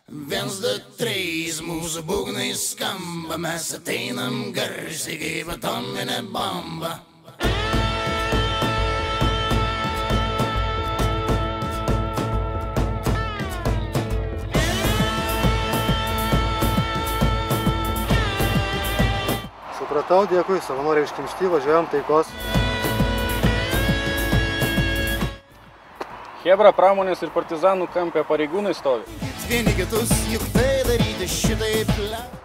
1, 2, 3, mūsų būgnai skamba, mes ateinam garsiai kaip atominė bomba. Supratau, dėkui, savanoriai iškimšti, važiuojam taikos. Chebra, pramonės ir partizanų kampė pareigūnai stovi. Vieni kitus juk tai daryti šitaip lengva.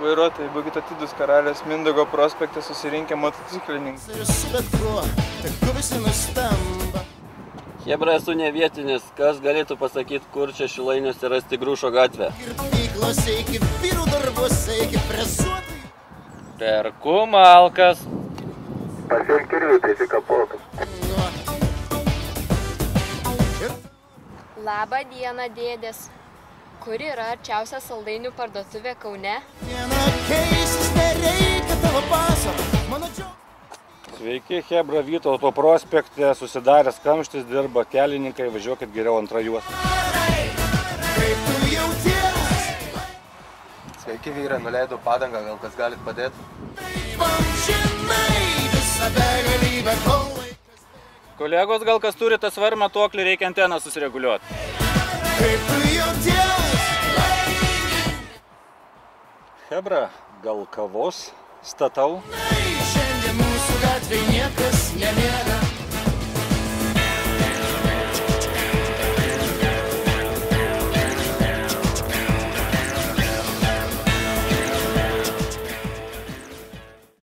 Vairuotojai, būkite atidūs, Karaliaus Mindaugo prospekte susirinkę motociklininkai. Ir su bet kuo, tegu visi nustemba. Chebra, esu ne vietinis, kas galėtų pasakyti, kur čia Šilainiuose rasti Grušo gatvę? Kirpyklose iki vyrų darbuose, iki presuotojų. Perku malkas. Pasiek kirvių, prisikapotų. Labą dieną, dėdės. Kur yra arčiausia saldainių parduotuvė Kaune? Viena keisis, nereikia tavo paso. Sveiki, Chebra, Vytauto prospekte, susidaręs kamštis, dirba kelininkai, važiuokit geriau antrą juostą. Kaip tu jauties? Sveiki, vyrai, nuleidau padangą, gal kas galit padėti? Žinai, visą begalybę kovai. Kolegos, gal kas turi tą svarų matuoklį, reikia anteną susireguliuoti. Kaip tu jauties? Chebra, gal kavos statau? Šiandien mūsų gatvėj niekas nemiega.